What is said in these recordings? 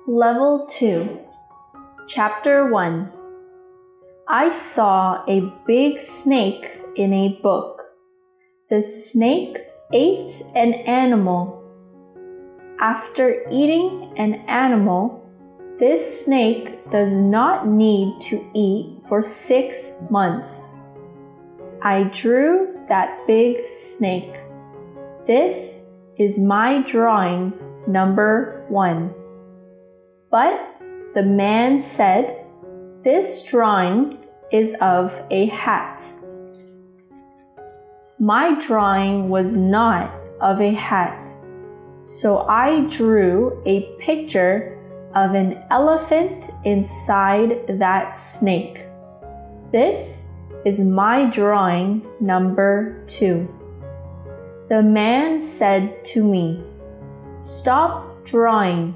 Level 2, Chapter 1. I saw a big snake in a book. The snake ate an animal. After eating an animal, this snake does not need to eat for 6 months. I drew that big snake. This is my drawing number 1. But the man said, "This drawing is of a hat." My drawing was not of a hat, so I drew a picture of an elephant inside that snake. This is my drawing number 2. The man said to me, "Stop drawing,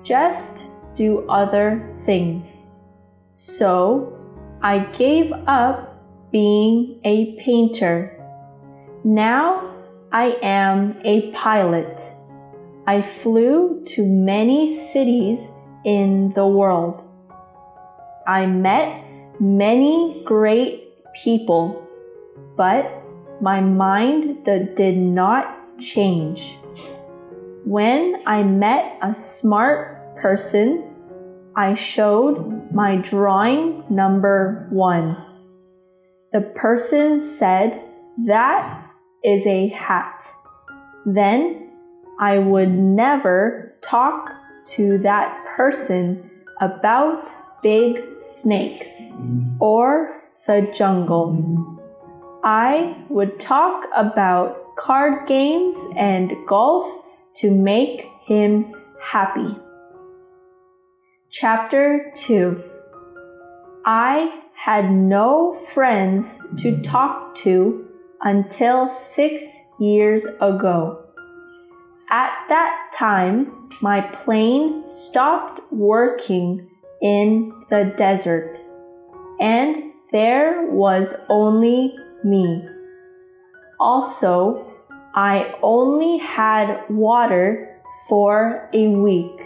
just do other things." So I gave up being a painter. Now I am a pilot. I flew to many cities in the world. I met many great people, but my mind did not change. When I met a smart person, I showed my drawing number 1. The person said, "That is a hat." Then I would never talk to that person about big snakes or the jungle. I would talk about card games and golf to make him happy. Chapter 2. I had no friends to talk to until 6 years ago. At that time, my plane stopped working in the desert, and there was only me. Also, I only had water for a week.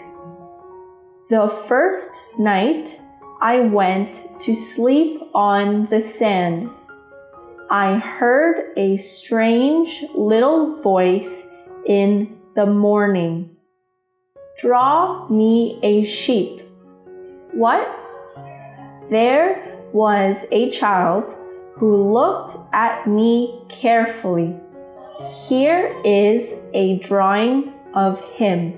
The first night, I went to sleep on the sand. I heard a strange little voice in the morning. "Draw me a sheep." What? There was a child who looked at me carefully. Here is a drawing of him.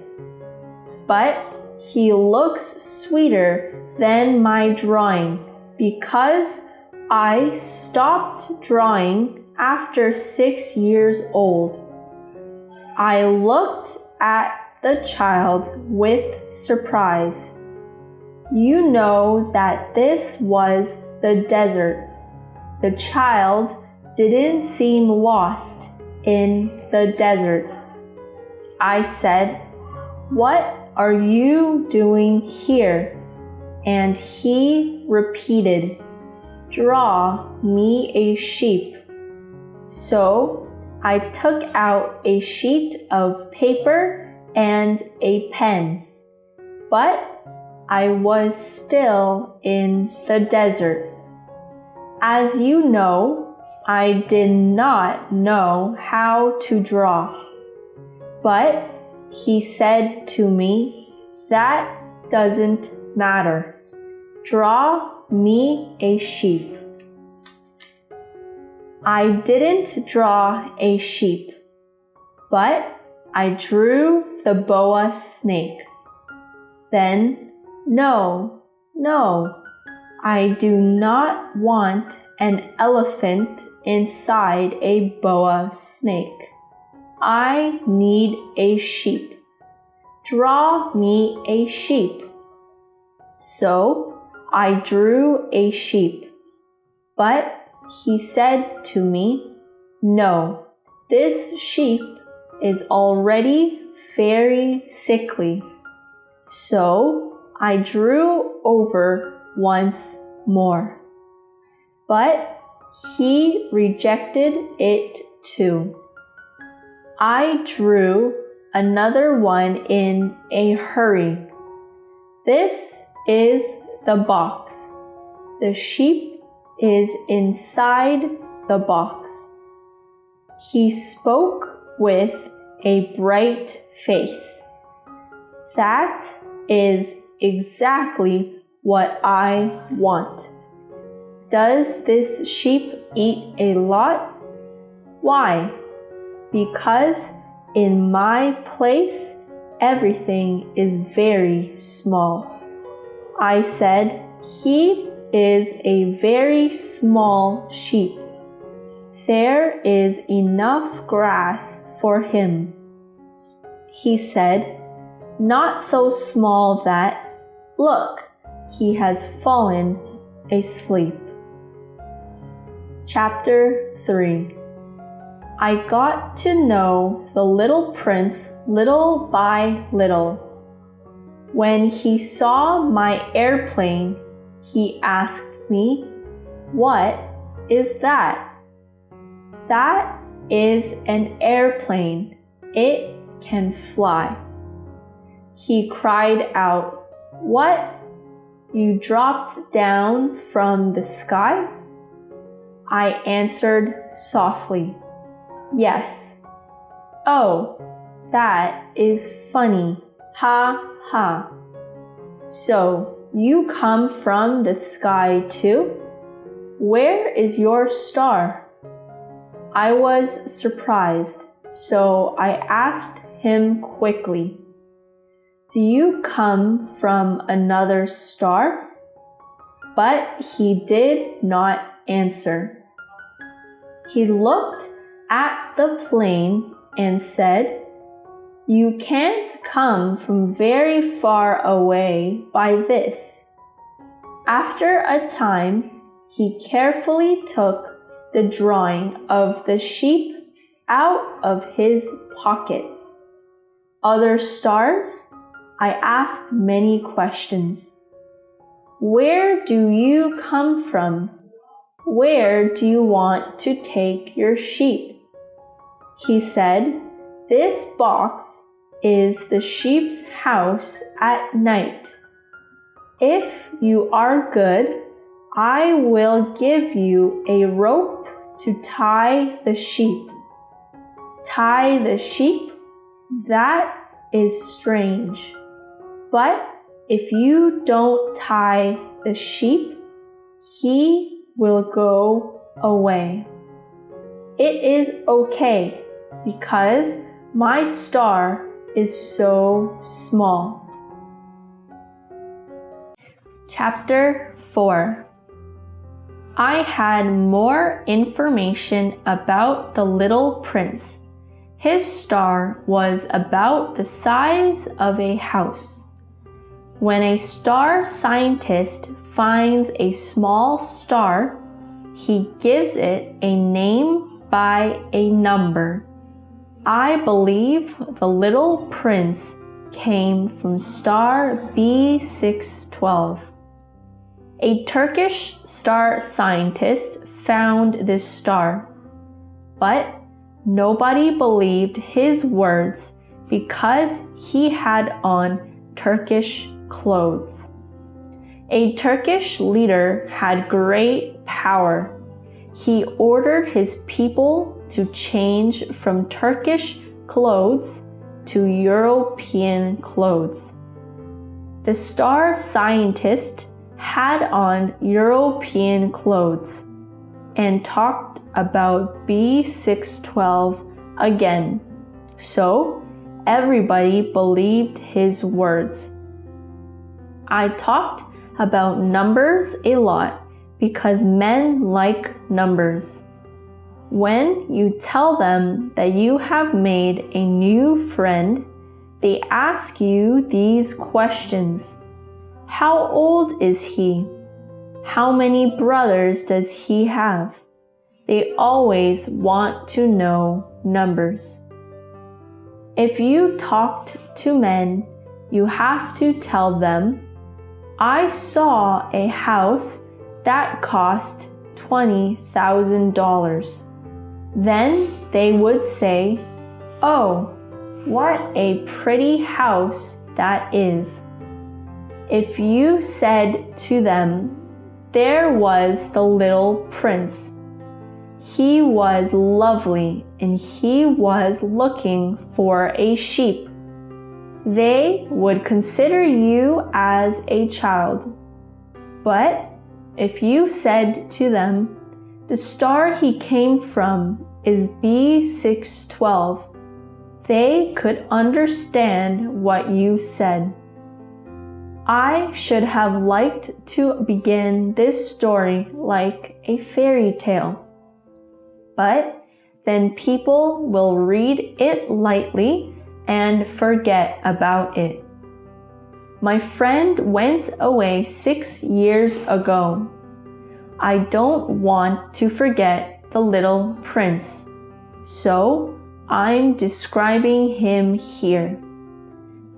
But he looks sweeter than my drawing because I stopped drawing after 6 years old. I looked at the child with surprise. You know that this was the desert. The child didn't seem lost in the desert. I said, "What are you doing here?" And he repeated, "Draw me a sheep." So I took out a sheet of paper and a pen. But I was still in the desert. As you know, I did not know how to draw. But he said to me, "That doesn't matter. Draw me a sheep." I didn't draw a sheep, but I drew the boa snake. Then, no, I do not want an elephant inside a boa snake. I need a sheep. Draw me a sheep. So I drew a sheep, but he said to me, "No, this sheep is already very sickly." So I drew over once more. But he rejected it too. I drew another one in a hurry. This is the box. The sheep is inside the box. He spoke with a bright face. That is exactly what I want. Does this sheep eat a lot? Why? Because in my place, everything is very small. I said, he is a very small sheep. There is enough grass for him. He said, not so small that, look, he has fallen asleep. Chapter 3. I got to know the little prince little by little. When he saw my airplane, he asked me, "What is that?" That is an airplane. It can fly. He cried out, "What? You dropped down from the sky?" I answered softly, "Yes." "Oh, that is funny. Ha ha. So you come from the sky too? Where is your star?" I was surprised, so I asked him quickly, "Do you come from another star?" But he did not answer. He looked at the plane and said, "You can't come from very far away by this." After a time, he carefully took the drawing of the sheep out of his pocket. Other stars? I asked many questions. Where do you come from? Where do you want to take your sheep? He said, "This box is the sheep's house at night. If you are good, I will give you a rope to tie the sheep." Tie the sheep? That is strange. But if you don't tie the sheep, he will go away. It is okay because my star is so small. Chapter 4. I had more information about the little prince. His star was about the size of a house. When a star scientist finds a small star, he gives it a name by a number. I believe the little prince came from star B612. A Turkish star scientist found this star, but nobody believed his words because he had on Turkish clothes. A Turkish leader had great power. He ordered his people to change from Turkish clothes to European clothes. The star scientist had on European clothes and talked about B612 again, so everybody believed his words. I talked about numbers a lot because men like numbers. When you tell them that you have made a new friend, they ask you these questions. How old is he? How many brothers does he have? They always want to know numbers. If you talked to men, you have to tell them, "I saw a house that cost $20,000. Then they would say, "Oh, what a pretty house that is." If you said to them, there was the little prince. He was lovely and he was looking for a sheep. They would consider you as a child. But if you said to them, the star he came from is B612, they could understand what you said. I should have liked to begin this story like a fairy tale. But then people will read it lightly and forget about it. My friend went away 6 years ago. I don't want to forget the little prince, so I'm describing him here.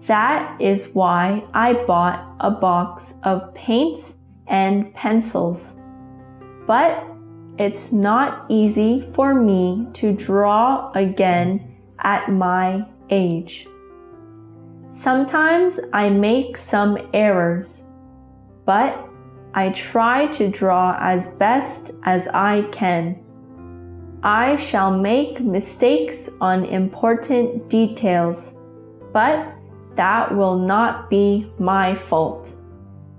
That is why I bought a box of paints and pencils. But it's not easy for me to draw again at my age. Sometimes I make some errors, but I try to draw as best as I can. I shall make mistakes on important details, but that will not be my fault,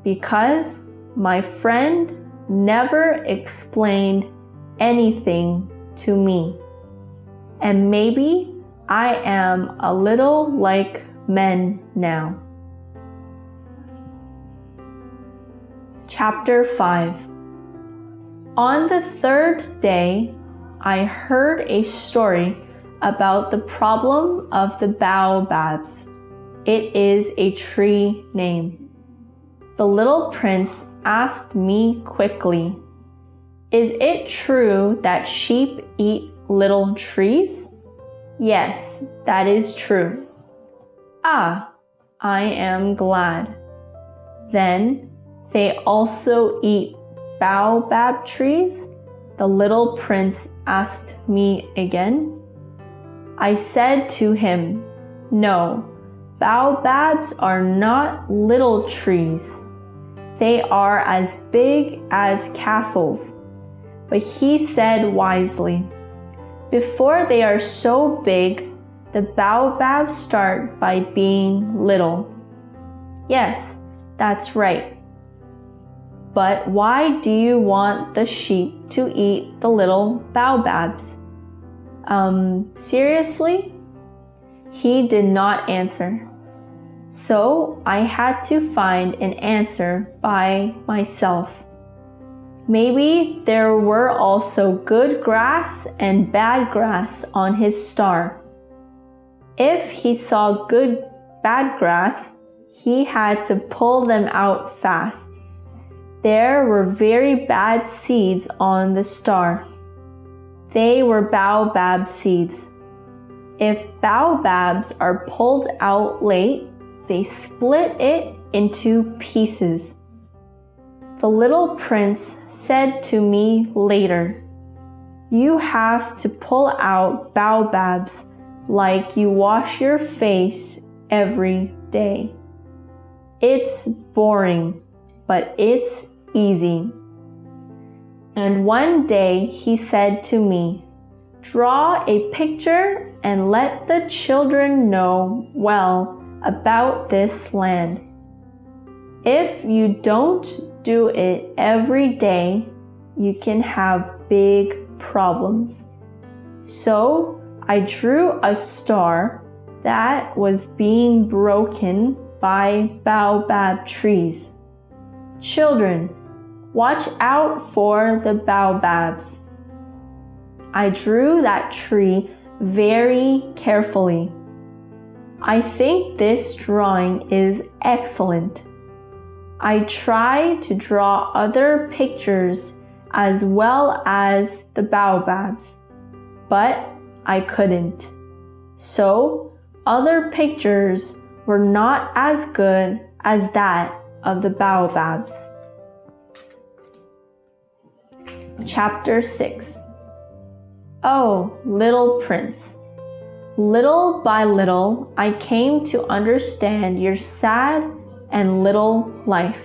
because my friend never explained anything to me. And maybe I am a little like men now. Chapter 5. On the third day, I heard a story about the problem of the baobabs. It is a tree name. The little prince asked me quickly, is it true that sheep eat little trees? Yes, that is true. Ah, I am glad. Then they also eat baobab trees? The little prince asked me again. I said to him, no, baobabs are not little trees. They are as big as castles. But he said wisely, before they are so big, the baobabs start by being little. Yes, that's right. But why do you want the sheep to eat the little baobabs? Seriously? He did not answer. So I had to find an answer by myself. Maybe there were also good grass and bad grass on his star. If he saw bad grass, he had to pull them out fast. There were very bad seeds on the star. They were baobab seeds. If baobabs are pulled out late, they split it into pieces. The little prince said to me later, you have to pull out baobabs like you wash your face every day. It's boring, but it's easy. And one day he said to me, draw a picture and let the children know well about this land. If you don't do it every day, you can have big problems. So I drew a star that was being broken by baobab trees. Children, watch out for the baobabs. I drew that tree very carefully. I think this drawing is excellent. I tried to draw other pictures as well as the baobabs, but I couldn't. So other pictures were not as good as that of the baobabs. Chapter 6. Oh, little prince. Little by little, I came to understand your sad and little life.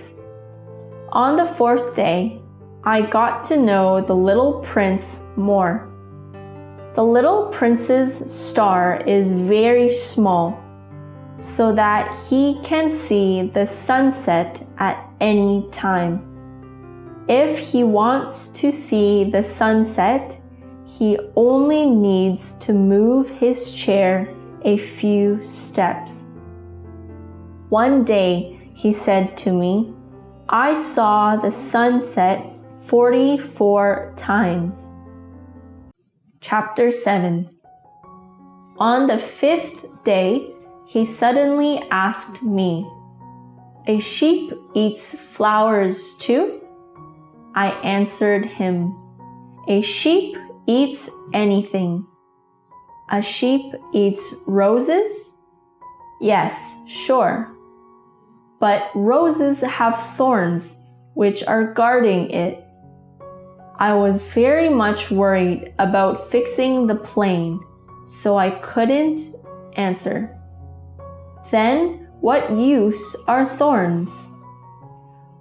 On the 4th day, I got to know the little prince more. The little prince's star is very small, so that he can see the sunset at any time. If he wants to see the sunset, he only needs to move his chair a few steps. One day, he said to me, I saw the sunset 44 times. Chapter 7. On the 5th day, he suddenly asked me, A sheep eats flowers too? I answered him, A sheep eats anything. A sheep eats roses? Yes, sure. But roses have thorns, which are guarding it. I was very much worried about fixing the plane, so I couldn't answer. Then, what use are thorns?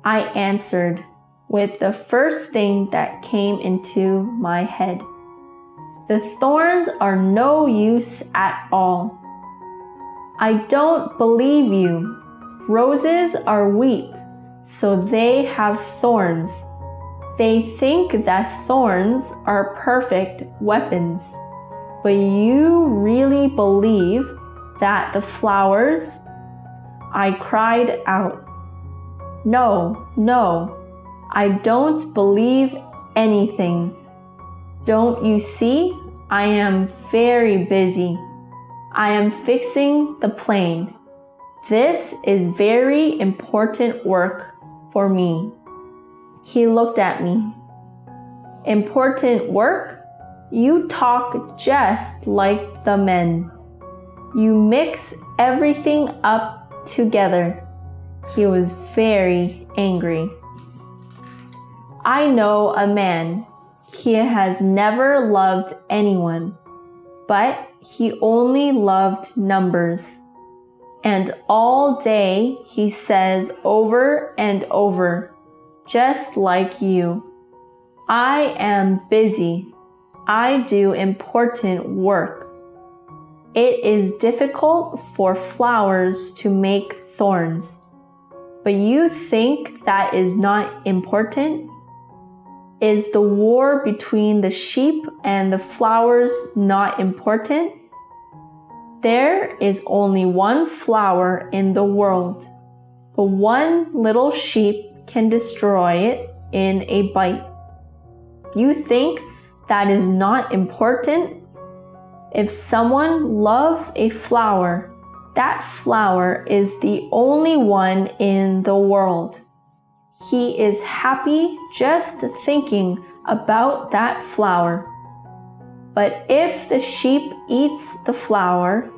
I answered with the first thing that came into my head. The thorns are no use at all. I don't believe you. Roses are weak, so they have thorns. They think that thorns are perfect weapons. But you really believe that the flowers? I cried out. No, I don't believe anything. Don't you see? I am very busy. I am fixing the plane. This is very important work for me. He looked at me. Important work? You talk just like the men. You mix everything up together. He was very angry. I know a man. He has never loved anyone, but he only loved numbers. And all day he says over and over, just like you, I am busy. I do important work. It is difficult for flowers to make thorns. But you think that is not important? Is the war between the sheep and the flowers not important? There is only one flower in the world, but one little sheep can destroy it in a bite. You think that is not important? If someone loves a flower, that flower is the only one in the world. He is happy just thinking about that flower. But if the sheep eats the flower,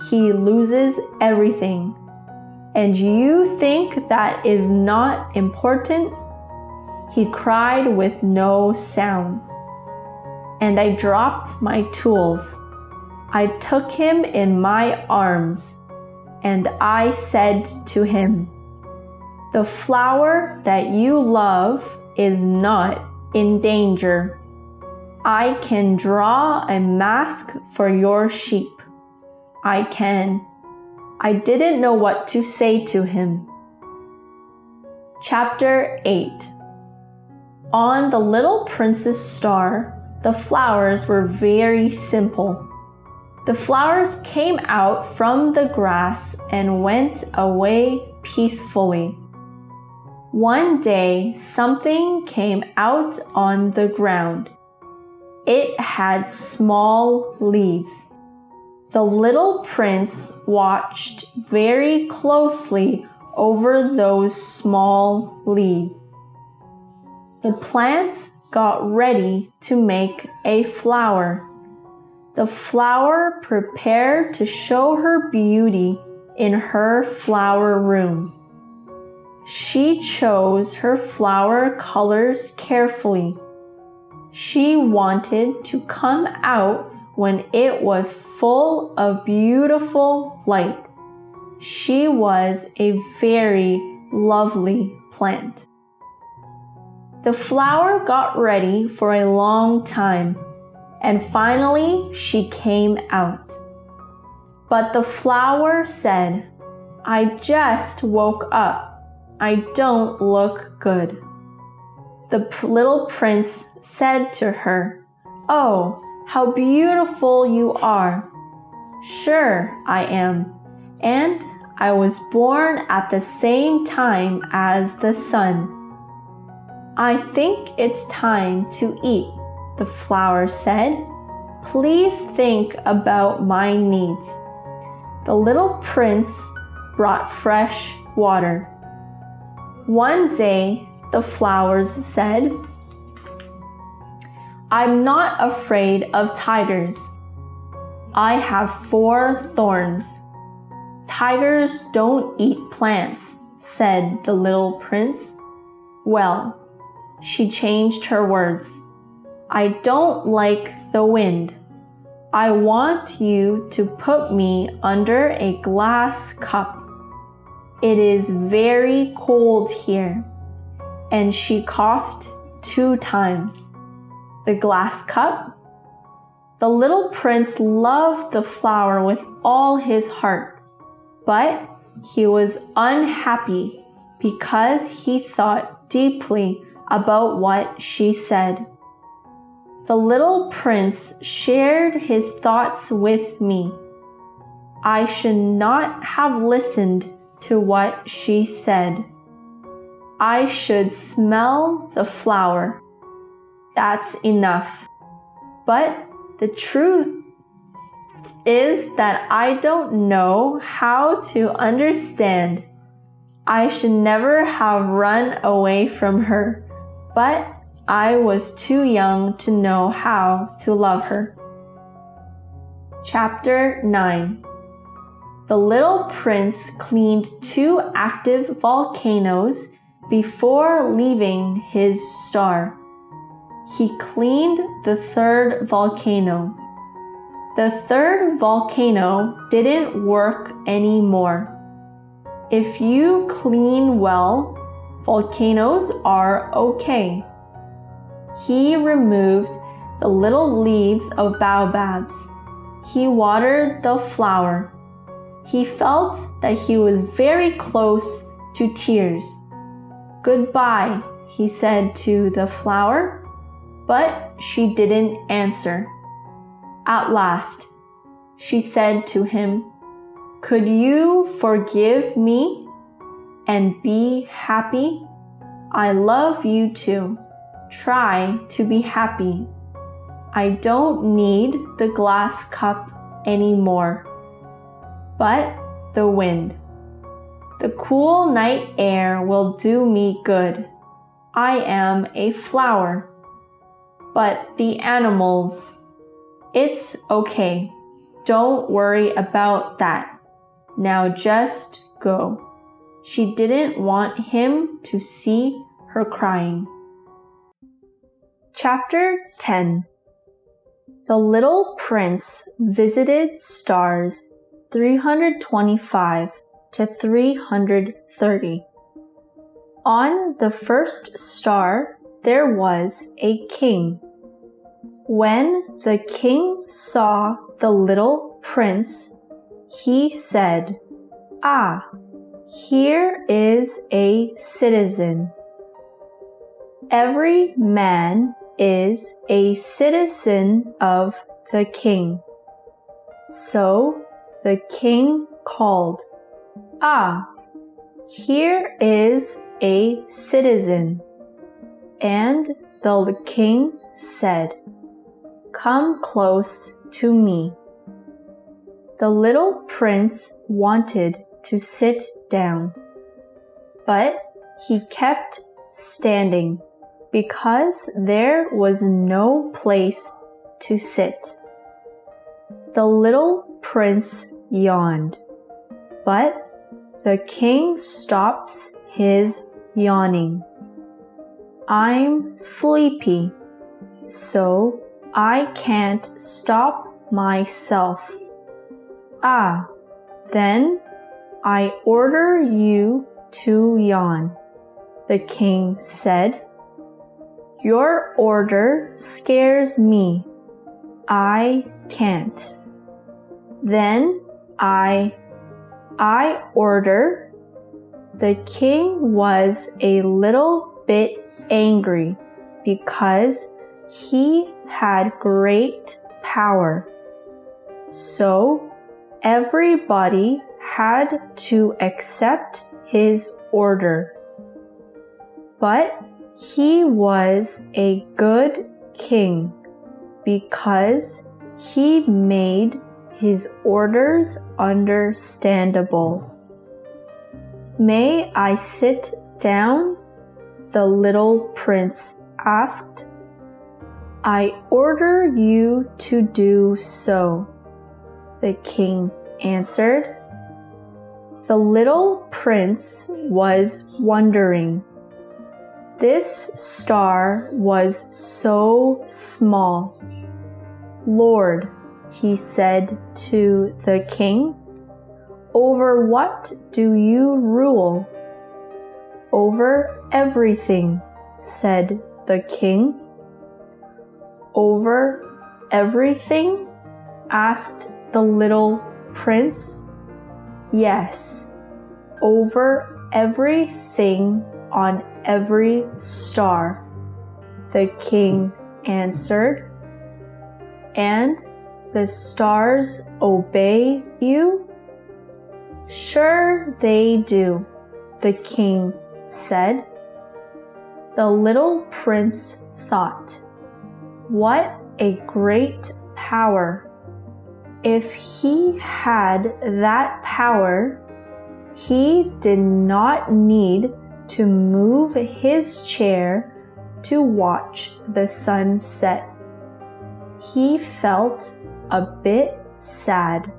he loses everything. And you think that is not important? He cried with no sound. And I dropped my tools. I took him in my arms, and I said to him, The flower that you love is not in danger. I can draw a mask for your sheep. I can. I didn't know what to say to him. Chapter 8. On the little prince's star, the flowers were very simple. The flowers came out from the grass and went away peacefully. One day, something came out on the ground. It had small leaves. The little prince watched very closely over those small leaves. The plant got ready to make a flower. The flower prepared to show her beauty in her flower room. She chose her flower colors carefully. She wanted to come out when it was full of beautiful light. she was a very lovely plant. The flower got ready for a long time, and finally she came out. But the flower said, "I just woke up. I don't look good." The little prince said to her, "Oh, how beautiful you are." "Sure, I am. And I was born at the same time as the sun." "I think it's time to eat," the flower said. "Please think about my needs." The little prince brought fresh water. One day, the flowers said, "I'm not afraid of tigers. I have 4 thorns." "Tigers don't eat plants," said the little prince. Well, she changed her words. "I don't like the wind. I want you to put me under a glass cup. It is very cold here." And she coughed 2 times. The glass cup? The little prince loved the flower with all his heart, but he was unhappy because he thought deeply about what she said. The little prince shared his thoughts with me. I should not have listened to what she said. I should smell the flower. That's enough. But the truth is that I don't know how to understand. I should never have run away from her, but I was too young to know how to love her. Chapter 9. The little prince cleaned 2 active volcanoes before leaving his star. He cleaned the 3rd volcano. The 3rd volcano didn't work anymore. If you clean well, volcanoes are okay. He removed the little leaves of baobabs. He watered the flower. He felt that he was very close to tears. "Goodbye," he said to the flower, but she didn't answer. At last, she said to him, "Could you forgive me and be happy? I love you too. Try to be happy. I don't need the glass cup anymore." But the wind. "The cool night air will do me good. I am a flower." But the animals, "It's okay. Don't worry about that. Now just go." She didn't want him to see her crying. Chapter 10. The little prince visited stars 325 to 330. On the first star there was a king. When the king saw the little prince, he said, "Ah, here is a citizen." Every man is a citizen of the king. So the king called, "Ah, here is a citizen." And the king said, "Come close to me." The little prince wanted to sit down, but he kept standing because there was no place to sit. The little prince yawned, but the king stops his yawning. "I'm sleepy, so I can't stop myself." "Ah, then I order you to yawn, the king said. Your order scares me. I can't. Then I order. The king was a little bit angry because he had great power. So everybody had to accept his order. But he was a good king because he made his orders understandable. May I sit down? The little prince asked. I order you to do so, the king answered. The little prince was wondering. This star was so small. Lord, he said to the king, over what do you rule? Over everything, said the king. Over everything? Asked the little prince. Yes, over everything on every star, the king answered. And the stars obey you? Sure they do, the king said. The little prince thought, what a great power! If he had that power, he did not need to move his chair to watch the sun set. He felt a bit sad.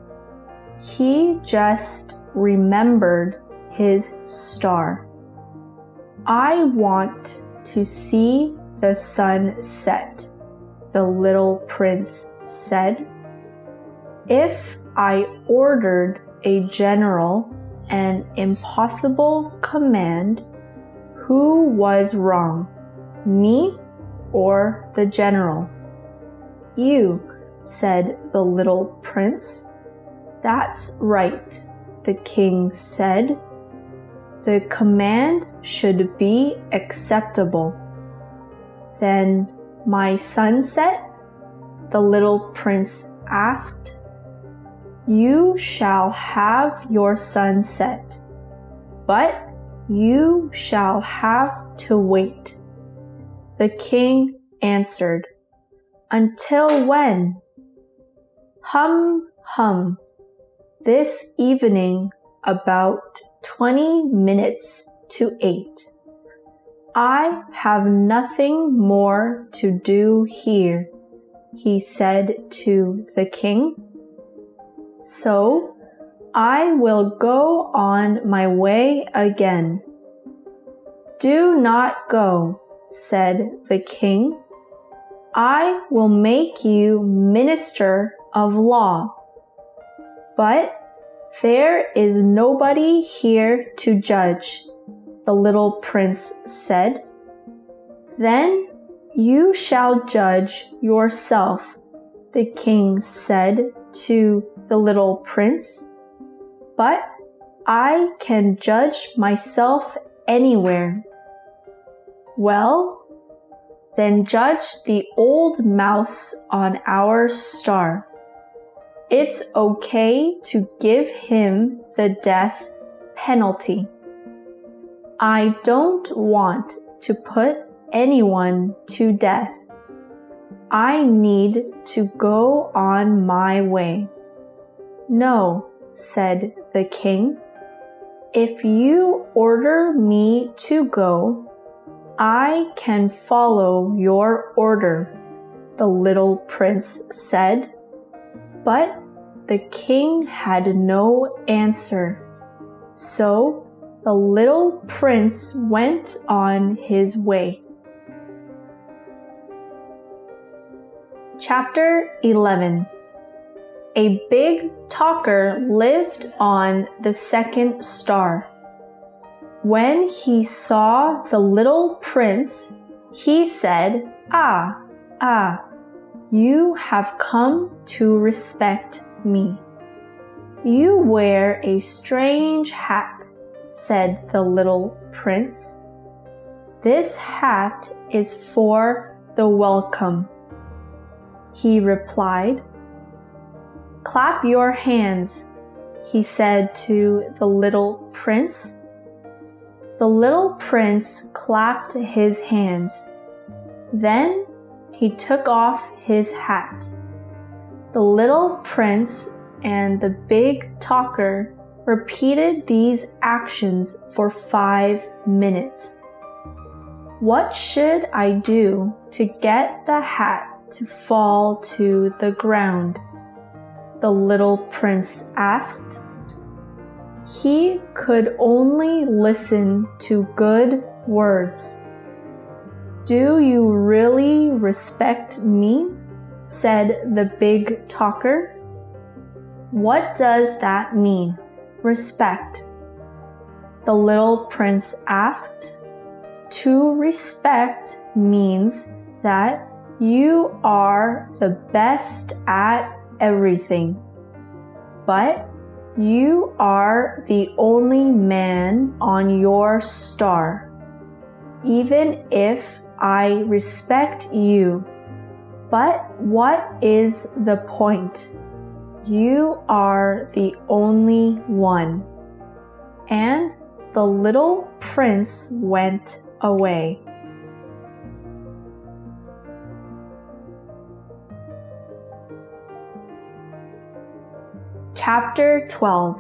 He just remembered his star. I want to see the sun set, the little prince said. If I ordered a general an impossible command, who was wrong, me or the general? You, said the little prince. That's right, the king said. The command should be acceptable. Then my sunset? The little prince asked. You shall have your sunset, but you shall have to wait. The king answered. Until when? Hum, hum. This evening about 20 minutes to 8. I have nothing more to do here, he said to the king. So I will go on my way again. Do not go, said the king. I will make you minister of law. But there is nobody here to judge, the little prince said. Then you shall judge yourself, the king said to the little prince. But I can judge myself anywhere. Well, then judge the old mouse on our star. It's okay to give him the death penalty. I don't want to put anyone to death. I need to go on my way. No, said the king. If you order me to go, I can follow your order, the little prince said. But the king had no answer. So the little prince went on his way. Chapter 11. a big talker lived on the second star. When he saw the little prince, he said, "Ah, you have come to respect me." "You wear a strange hat," said the little prince. "This hat is for the welcome," he replied. "Clap your hands," he said to the little prince. The little prince clapped his hands. Then he took off his hat. The little prince and the big talker repeated these actions for 5 minutes. "What should I do to get the hat to fall to the ground?" the little prince asked. He could only listen to good words. "Do you really respect me?" said the big talker. "What does that mean, respect?" the little prince asked. To respect means that you are the best at everything, but you are the only man on your star. Even if I respect you, but what is the point? You are the only one. And the little prince went away. Chapter 12.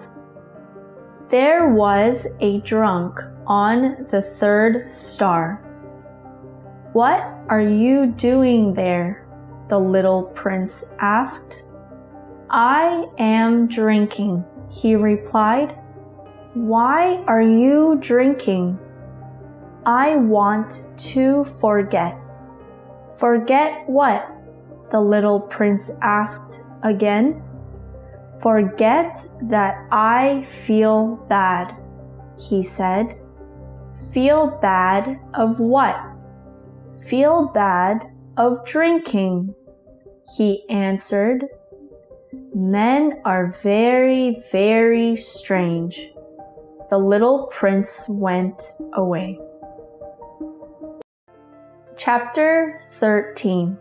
There was a drunk on the third star. "What are you doing there?" the little prince asked. "I am drinking," he replied. "Why are you drinking?" "I want to forget." "Forget what?" the little prince asked again. "Forget that I feel bad," he said. "Feel bad of what?" "Feel bad of drinking," he answered. Men are very, very strange. The little prince went away. Chapter 13.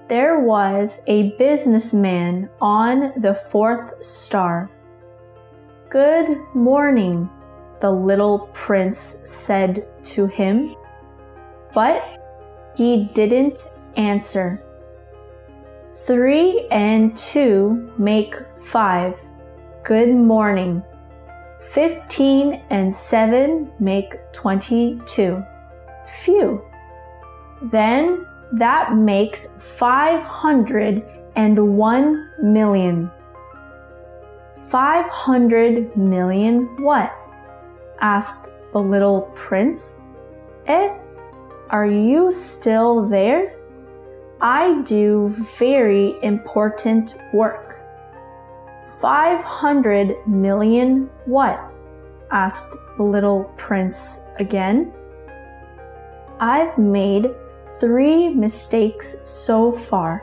There was a businessman on the fourth star. "Good morning," the little prince said to him. But he didn't answer. 3 and 2 make 5. Good morning. 15 and 7 make 22. Phew. Then that makes 501 million. 500 million what? Asked the little prince. Are you still there? I do very important work. 500 million what? Asked the little prince again. I've made 3 mistakes so far,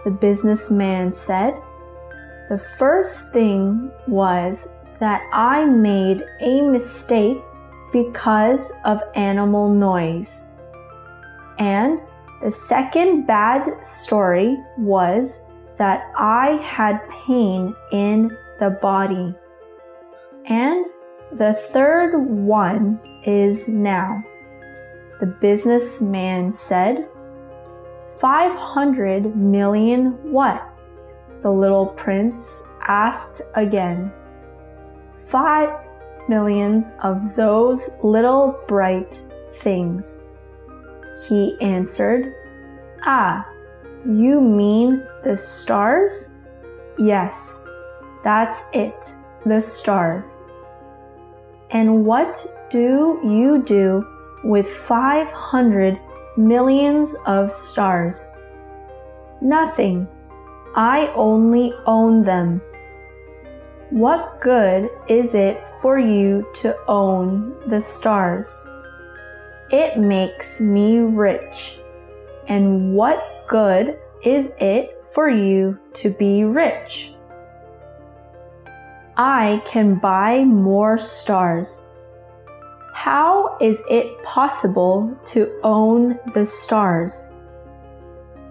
the businessman said. The first thing was that I made a mistake because of animal noise. And the second bad story was that I had pain in the body. And the third one is now, the businessman said. 500 million what? The little prince asked again. 5 millions of those little bright things, he answered. Ah, you mean the stars? Yes, that's it, the star. And what do you do with 500 millions of stars? Nothing, I only own them. What good is it for you to own the stars? It makes me rich. And what good is it for you to be rich? I can buy more stars. How is it possible to own the stars?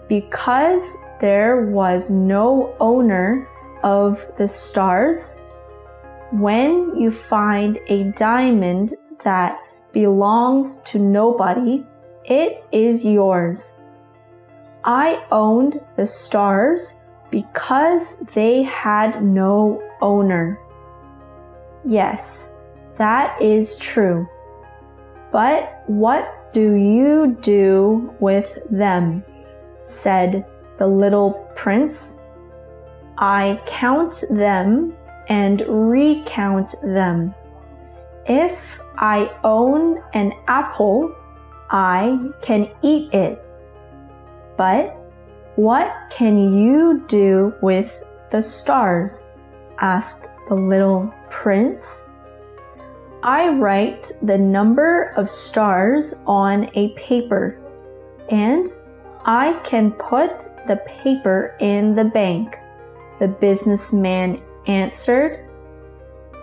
Because there was no owner of the stars. When you find a diamond that belongs to nobody, it is yours. I owned the stars because they had no owner. Yes, that is true. But what do you do with them? Said the little prince. I count them and recount them. If I own an apple, I can eat it. But what can you do with the stars? Asked the little prince. I write the number of stars on a paper, and I can put the paper in the bank, the businessman answered.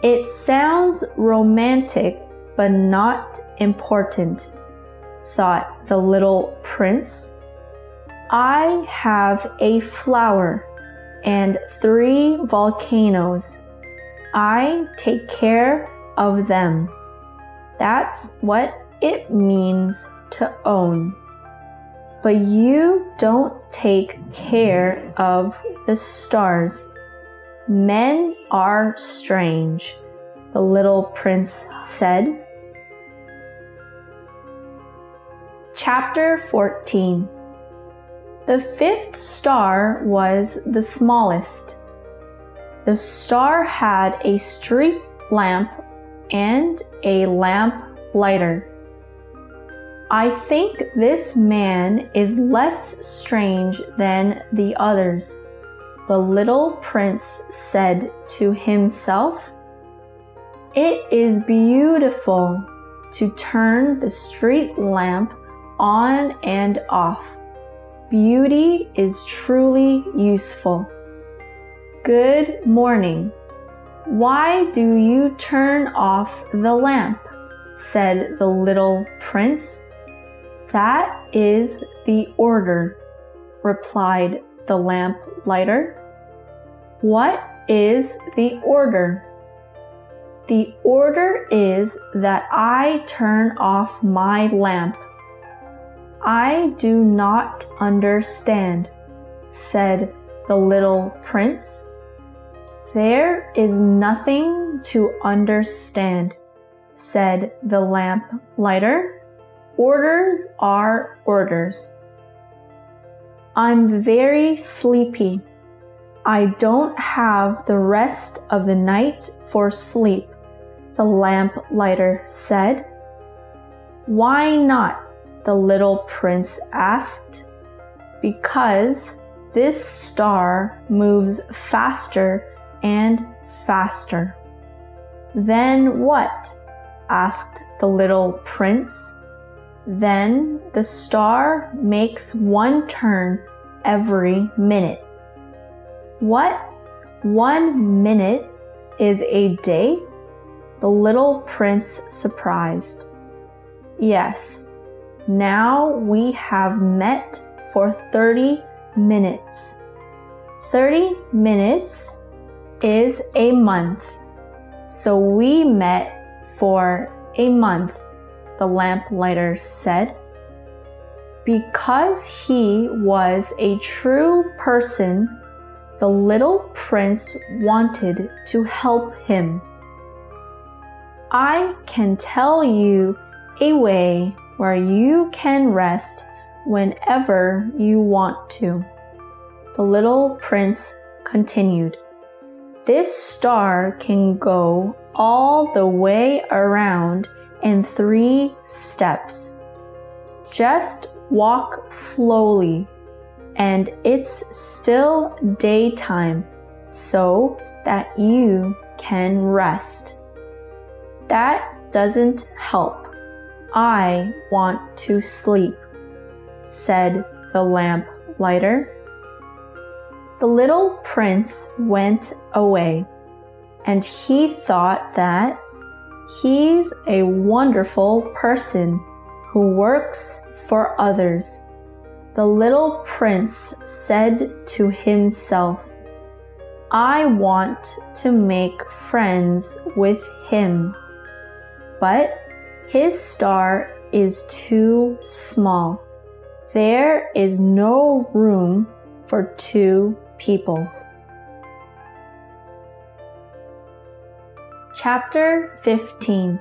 It sounds romantic, but not important, thought the little prince. I have a flower and 3 volcanoes. I take care of them. That's what it means to own. But you don't take care of the stars. Men are strange, the little prince said. Chapter 14. The 5th star was the smallest. The star had a street lamp and a lamp lighter. I think this man is less strange than the others, the little prince said to himself. It is beautiful to turn the street lamp on and off. Beauty is truly useful. Good morning. Why do you turn off the lamp? Said the little prince. That is the order, replied the lamp lighter. What is the order? The order is that I turn off my lamp. I do not understand, said the little prince. There is nothing to understand, said the lamp lighter. Orders are orders. I'm very sleepy. I don't have the rest of the night for sleep, the lamp lighter said. Why not? The little prince asked. Because this star moves faster and faster. Then what? Asked the little prince. Then the star makes 1 turn every minute. What? 1 minute is a day? The little prince surprised. Yes, now we have met for 30 minutes. 30 minutes is a month. So we met for a month, the lamplighter said. Because he was a true person, the little prince wanted to help him. I can tell you a way where you can rest whenever you want to, the little prince continued. This star can go all the way around in 3 steps. Just walk slowly, and it's still daytime, so that you can rest. That doesn't help. I want to sleep, said the lamp lighter. The little prince went away, and he thought that he's a wonderful person who works for others. The little prince said to himself, I want to make friends with him. But his star is too small. There is no room for two people. Chapter 15.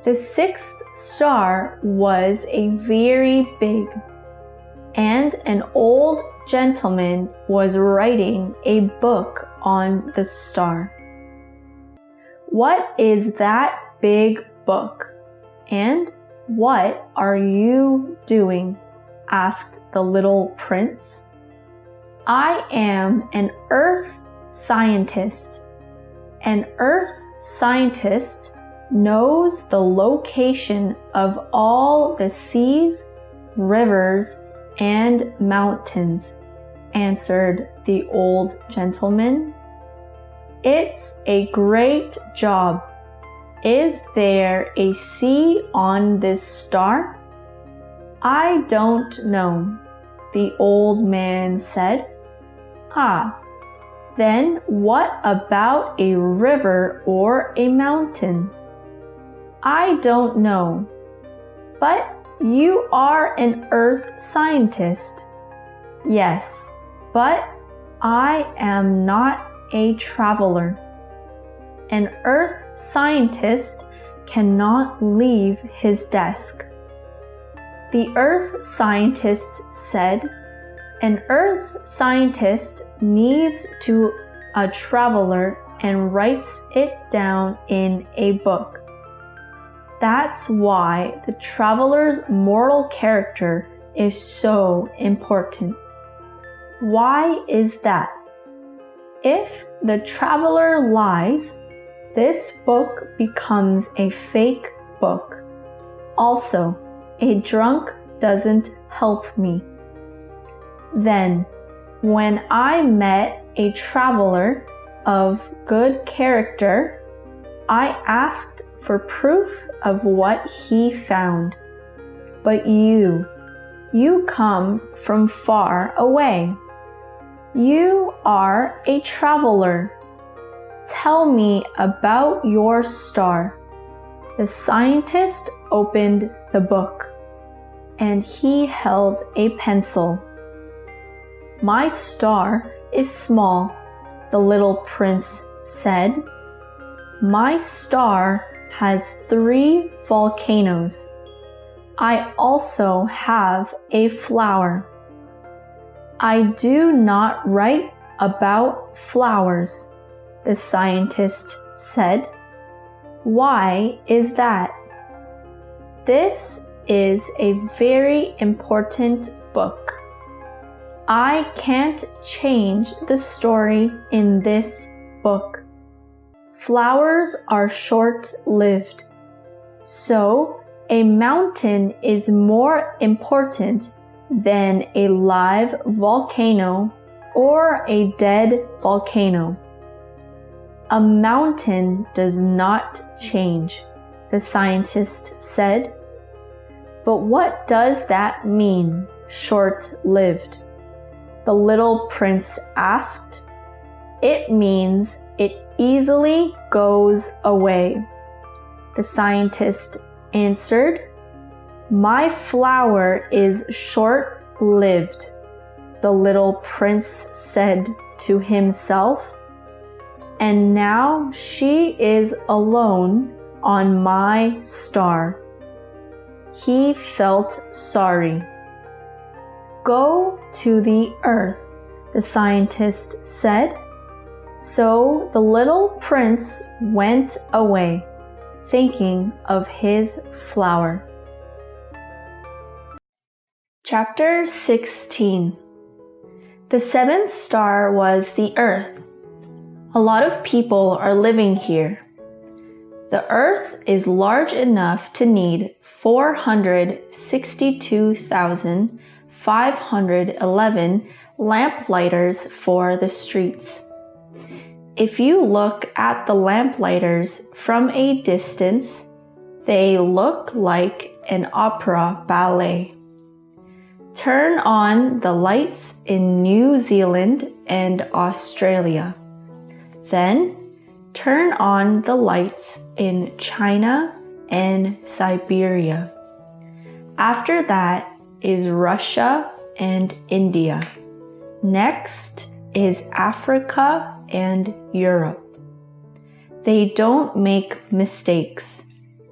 The sixth star was a very big, and an old gentleman was writing a book on the star. What is that big book? And what are you doing? Asked the little prince. I am an earth scientist. An earth scientist knows the location of all the seas, rivers, and mountains, answered the old gentleman. It's a great job. Is there a sea on this star? I don't know, the old man said. Ah, then what about a river or a mountain? I don't know. But you are an earth scientist. Yes, but I am not a traveler. An earth scientist cannot leave his desk. The earth scientist said, an earth scientist needs to a traveler and writes it down in a book. That's why the traveler's moral character is so important. Why is that? If the traveler lies, this book becomes a fake book. Also, a drunk doesn't help me. Then, when I met a traveler of good character, I asked for proof of what he found. But you come from far away. You are a traveler. Tell me about your star. The scientist opened the book, and he held a pencil. My star is small, the little prince said. My star has 3 volcanoes. I also have a flower. I do not write about flowers, the scientist said. Why is that? This is a very important book. I can't change the story in this book. Flowers are short-lived, so a mountain is more important than a live volcano or a dead volcano. A mountain does not change, the scientist said. But what does that mean, short-lived? The little prince asked. It means it easily goes away, the scientist answered. My flower is short-lived, the little prince said to himself. And now she is alone on my star. He felt sorry. Go to the earth, the scientist said. So the little prince went away, thinking of his flower. Chapter 16. The seventh star was the Earth. A lot of people are living here. The Earth is large enough to need 462,511 lamplighters for the streets. If you look at the lamplighters from a distance, they look like an opera ballet. Turn on the lights in New Zealand and Australia. Then turn on the lights in China and Siberia. After that is Russia and India. Next is Africa and Europe. They don't make mistakes.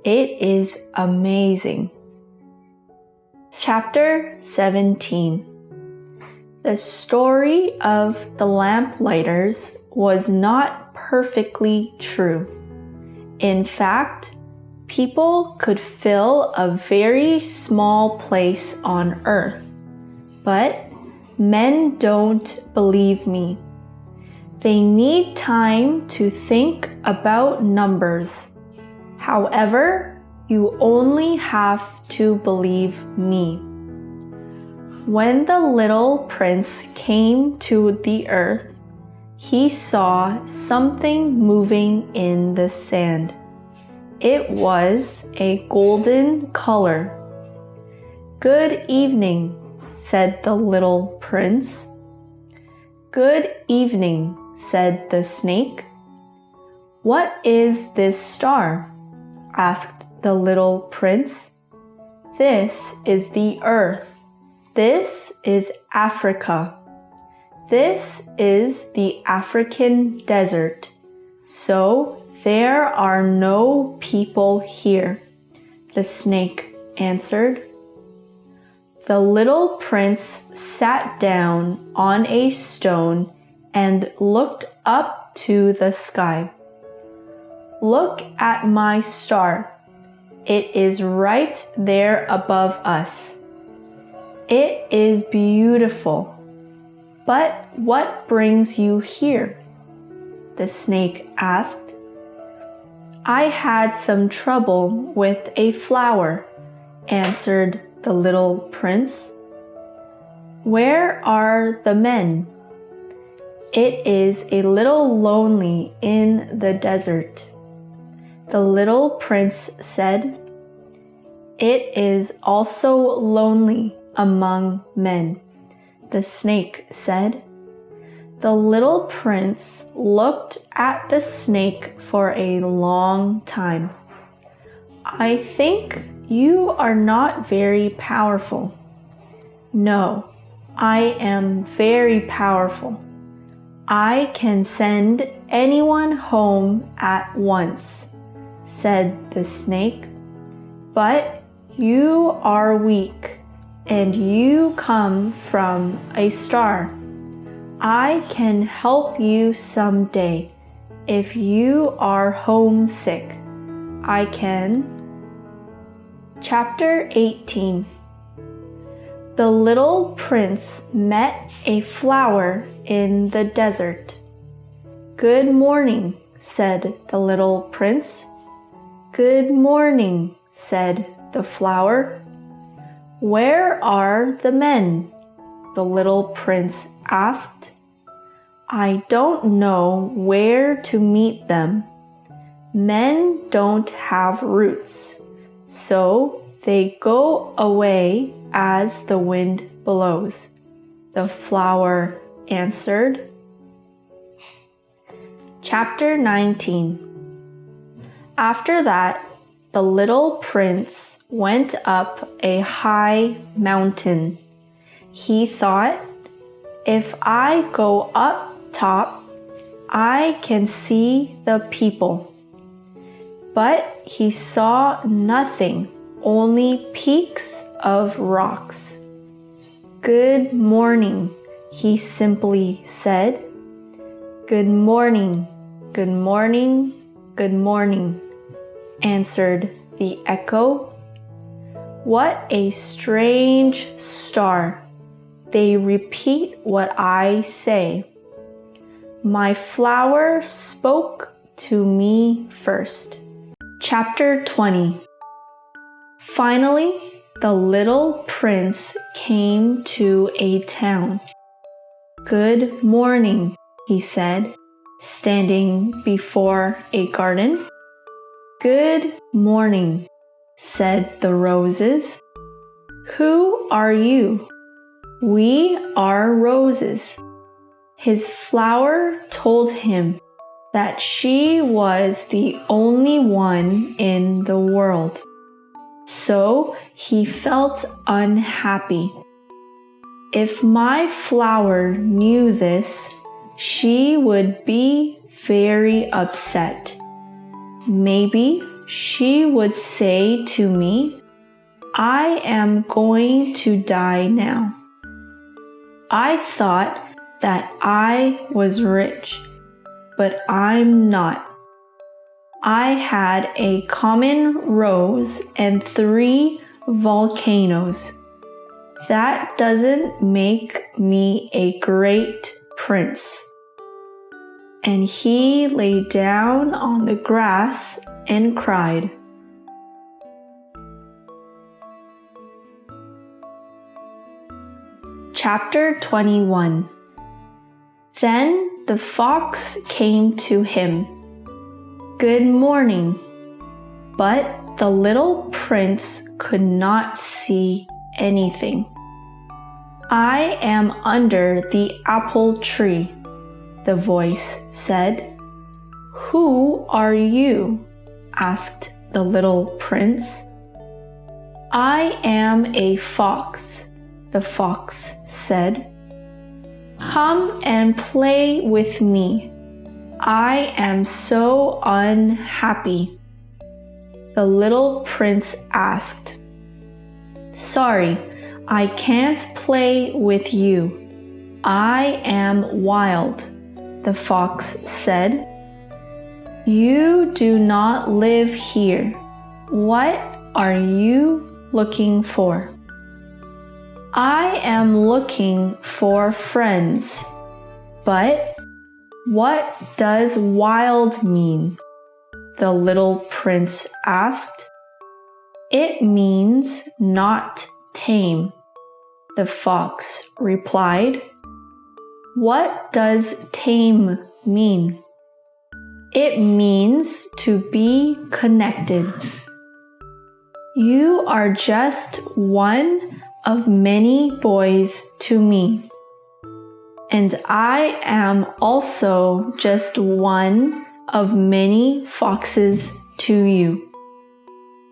It is amazing. Chapter 17. The story of the lamplighters was not perfectly true. In fact, people could fill a very small place on Earth, but men don't believe me. They need time to think about numbers. However, you only have to believe me. When the little prince came to the earth, he saw something moving in the sand. It was a golden color. "Good evening," said the little prince. "Good evening," said the snake. "What is this star?" asked the little prince. "This is the earth. This is Africa. This is the African desert. So there are no people here," the snake answered. The little prince sat down on a stone and looked up to the sky. "Look at my star. It is right there above us. It is beautiful. But what brings you here?" the snake asked. "I had some trouble with a flower," answered the little prince. "Where are the men?" "It is a little lonely in the desert," the little prince said. "It is also lonely among men," the snake said. The little prince looked at the snake for a long time. "I think you are not very powerful." "No, I am very powerful. I can send anyone home at once," said the snake. "But you are weak, and you come from a star. I can help you someday if you are homesick. I can." Chapter 18. The little prince met a flower in the desert. "Good morning," said the little prince. "Good morning," said the flower. "Where are the men?" the little prince asked. "I don't know where to meet them. Men don't have roots, so they go away as the wind blows," the flower answered. Chapter 19. After that, the little prince went up a high mountain. He thought, "If I go up top, I can see the people." But he saw nothing, only peaks of rocks. "Good morning," he simply said. "Good morning, good morning, good morning," answered the echo. "What a strange star. they repeat what I say. My flower spoke to me first. Chapter 20. Finally, the little prince came to a town. Good morning, he said, standing before a garden. Good morning, said the roses. Who are you? We are roses. His flower told him that she was the only one in the world. So he felt unhappy. If my flower knew this, she would be very upset. Maybe she would say to me, I am going to die now. I thought that I was rich, but I'm not. I had a common rose and 3 volcanoes. That doesn't make me a great prince. And he lay down on the grass and cried. Chapter 21. Then the fox came to him. Good morning. But the little prince could not see anything. I am under the apple tree, the voice said. Who are you? Asked the little prince. I am a fox, the fox said. Come and play with me. I am so unhappy. The little prince asked. Sorry, I can't play with you. I am wild, the fox said. You do not live here. What are you looking for? I am looking for friends. But what does wild mean? The little prince asked. It means not tame, the fox replied. What does tame mean? It means to be connected. You are just one of many boys to me, and I am also just one of many foxes to you.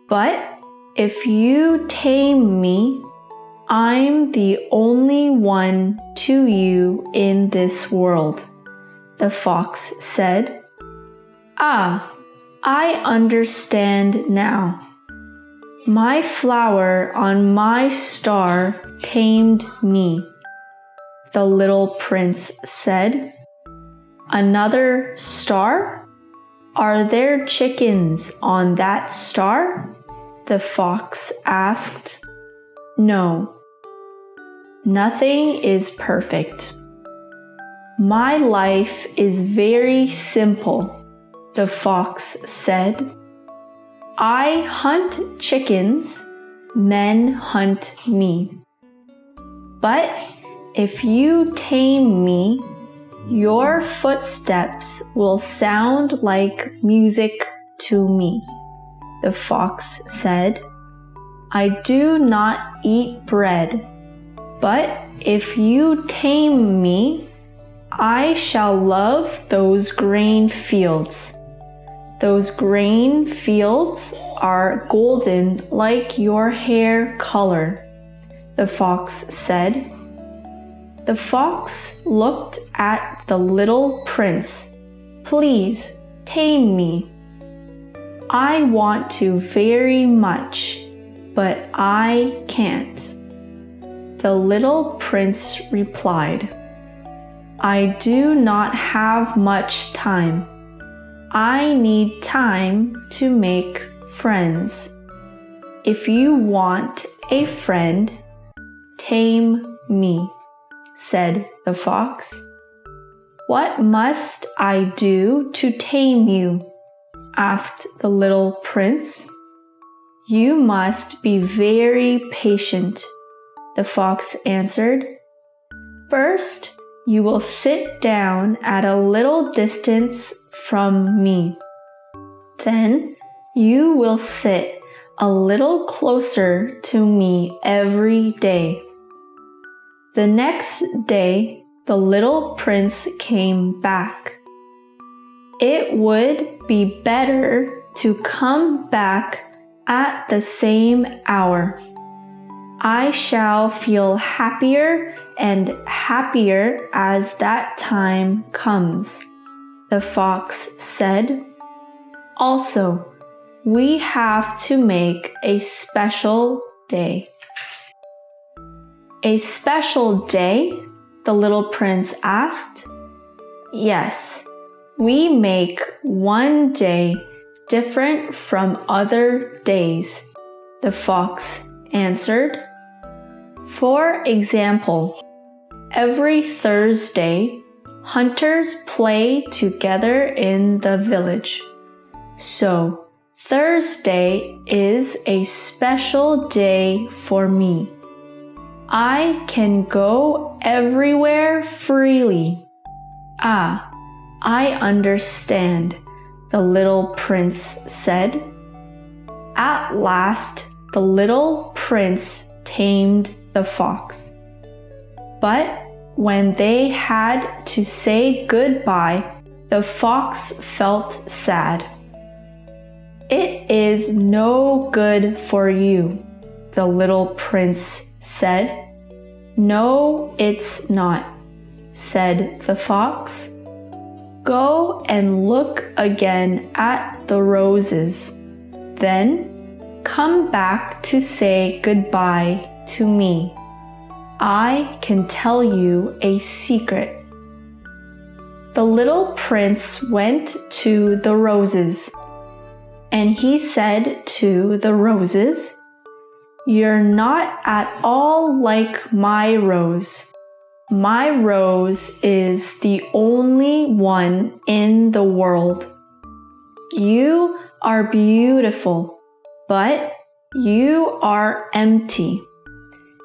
But if you tame me, I'm the only one to you in this world, the fox said. Ah, I understand now. My flower on my star tamed me, the little prince said. Another star? Are there chickens on that star? The fox asked. No. Nothing is perfect. My life is very simple, the fox said. I hunt chickens, men hunt me. But if you tame me, your footsteps will sound like music to me, the fox said. I do not eat bread, but if you tame me, I shall love those grain fields. Those grain fields are golden like your hair color, the fox said. The fox looked at the little prince. Please tame me. I want to very much, but I can't. The little prince replied, I do not have much time. I need time to make friends. If you want a friend, tame me. said the fox. What must I do to tame you? Asked the little prince. You must be very patient, the fox answered. First, you will sit down at a little distance from me. Then, you will sit a little closer to me every day. The next day, the little prince came back. It would be better to come back at the same hour. I shall feel happier and happier as that time comes, the fox said. Also, we have to make a special day. A special day? The little prince asked. Yes, we make one day different from other days, the fox answered. For example, every Thursday, hunters play together in the village. So, Thursday is a special day for me. I can go everywhere freely. Ah, I understand, the little prince said. At last, the little prince tamed the fox. But when they had to say goodbye, the fox felt sad. It is no good for you, the little prince said. No, it's not, said the fox. Go and look again at the roses. Then come back to say goodbye to me. I can tell you a secret. The little prince went to the roses, and he said to the roses, You're not at all like my rose. My rose is the only one in the world. You are beautiful, but you are empty.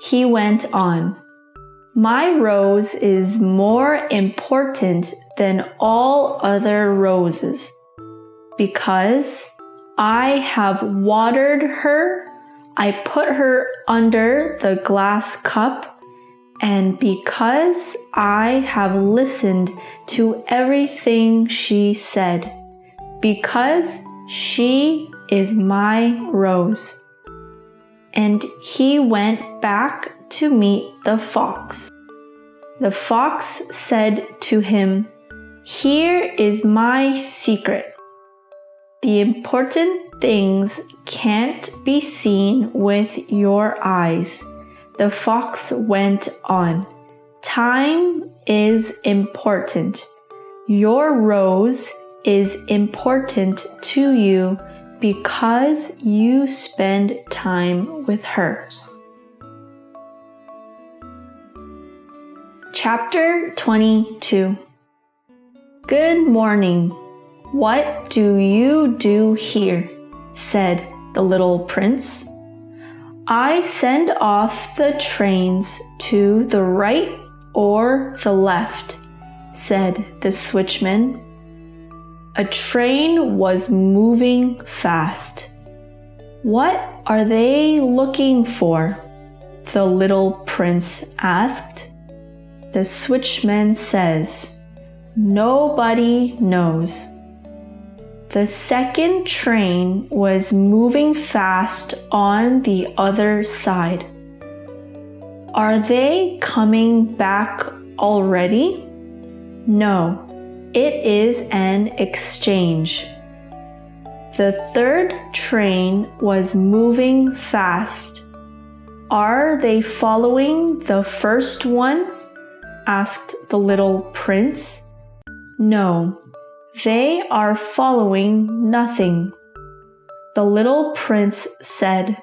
He went on. My rose is more important than all other roses, because I have watered her, I put her under the glass cup, and because I have listened to everything she said, because she is my rose. And he went back to meet the fox. The fox said to him, Here is my secret. The important things can't be seen with your eyes. The fox went on. Time is important. Your rose is important to you because you spend time with her. Chapter 22. Good morning. What do you do here? Said the little prince. I send off the trains to the right or the left, said the switchman. A train was moving fast. What are they looking for? The little prince asked. The switchman says, Nobody knows. The second train was moving fast on the other side. Are they coming back already? No, it is an exchange. The third train was moving fast. Are they following the first one? Asked the little prince. No, they are following nothing. The little prince said,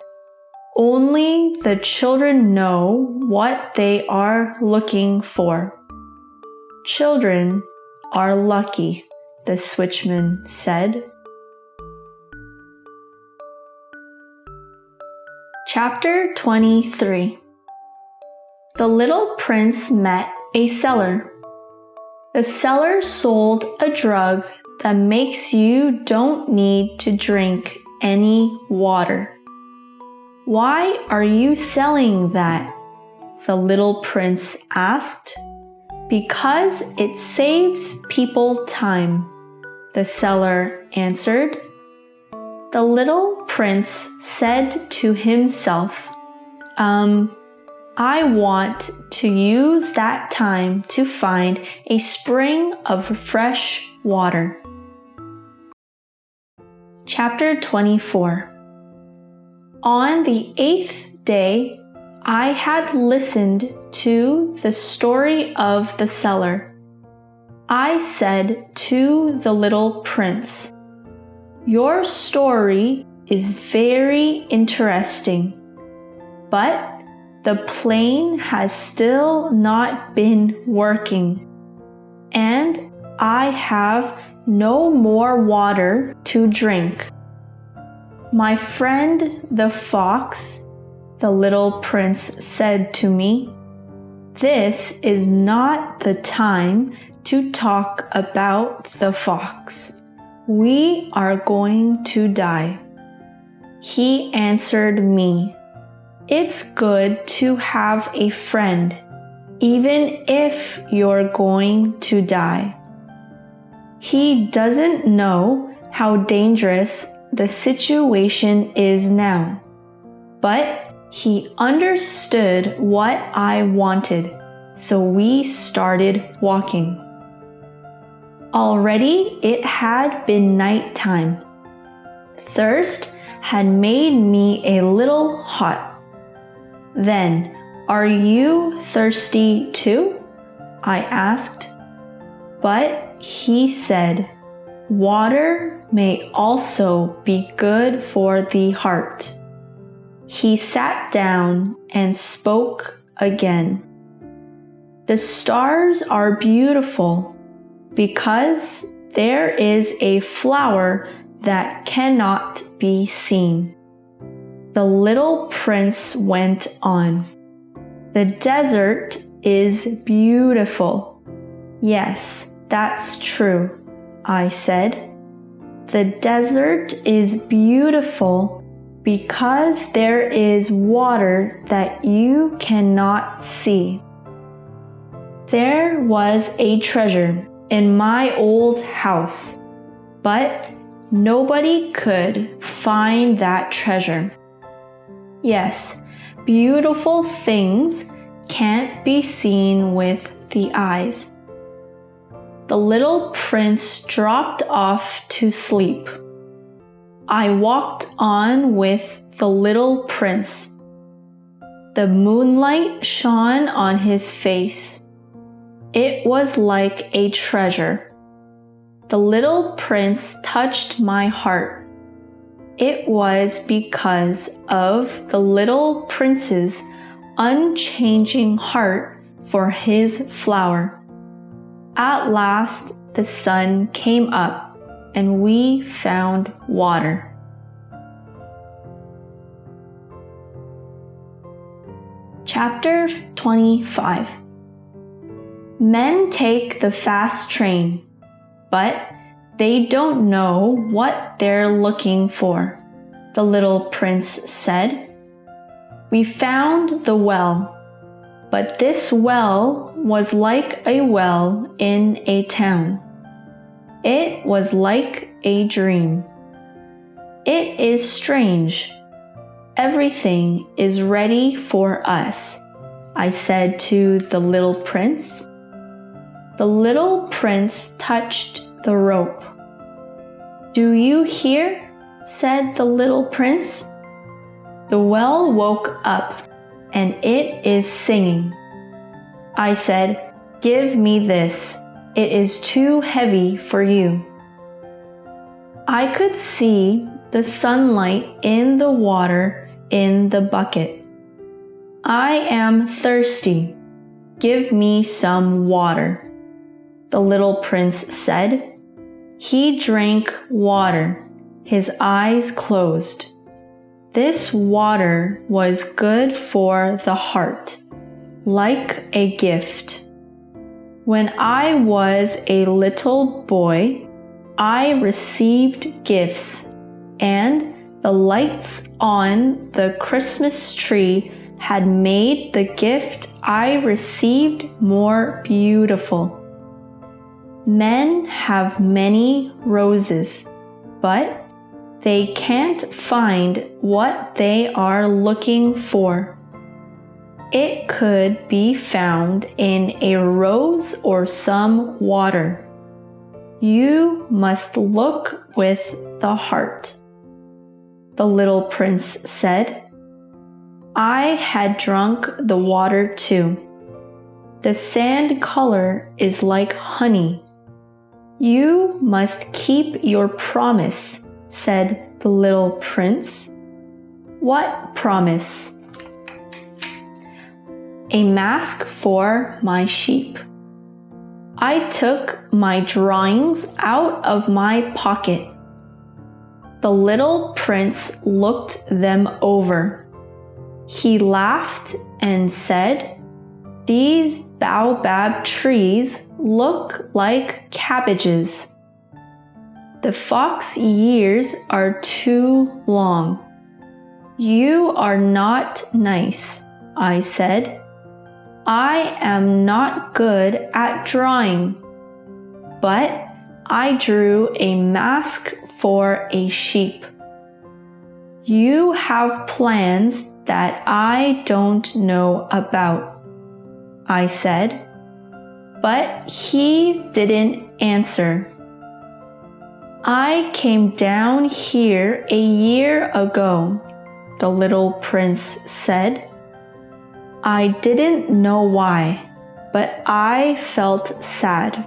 Only the children know what they are looking for. Children are lucky, the switchman said. Chapter 23. The little prince met a seller. The seller sold a drug that makes you don't need to drink any water. Why are you selling that? The little prince asked. Because it saves people time, the seller answered. The little prince said to himself, I want to use that time to find a spring of fresh water. Chapter 24. On the 8th day, I had listened to the story of the seller. I said to the little prince, Your story is very interesting, but the plane has still not been working, and I have no more water to drink. My friend the fox, the little prince said to me, This is not the time to talk about the fox. We are going to die. He answered me, It's good to have a friend, even if you're going to die. He doesn't know how dangerous the situation is now, but he understood what I wanted, so we started walking. Already it had been nighttime. Thirst had made me a little hot. Then, are you thirsty too? I asked. But he said, Water may also be good for the heart. He sat down and spoke again. The stars are beautiful because there is a flower that cannot be seen. The little prince went on. The desert is beautiful. Yes, that's true, I said. The desert is beautiful because there is water that you cannot see. There was a treasure in my old house, but nobody could find that treasure. Yes, beautiful things can't be seen with the eyes. The little prince dropped off to sleep. I walked on with the little prince. The moonlight shone on his face. It was like a treasure. The little prince touched my heart. It was because of the little prince's unchanging heart for his flower. At last, the sun came up and we found water. Chapter 25. Men take the fast train, but they don't know what they're looking for, the little prince said. We found the well, but this well was like a well in a town. It was like a dream. It is strange. Everything is ready for us, I said to the little prince. The little prince touched the rope. Do you hear? Said the little prince. The well woke up and it is singing. I said, Give me this. It is too heavy for you. I could see the sunlight in the water in the bucket. I am thirsty. Give me some water, the little prince said. He drank water, his eyes closed. This water was good for the heart, like a gift. When I was a little boy, I received gifts, and the lights on the Christmas tree had made the gift I received more beautiful. Men have many roses, but they can't find what they are looking for. It could be found in a rose or some water. You must look with the heart, the little prince said. I had drunk the water too. The sand color is like honey. You must keep your promise, said the little prince. What promise? A mask for my sheep. I took my drawings out of my pocket. The little prince looked them over. He laughed and said, "These baobab trees look like cabbages. The fox years are too long." "You are not nice," I said. "I am not good at drawing." But I drew a mask for a sheep. "You have plans that I don't know about," I said. But he didn't answer. "I came down here a year ago," the little prince said. I didn't know why, but I felt sad.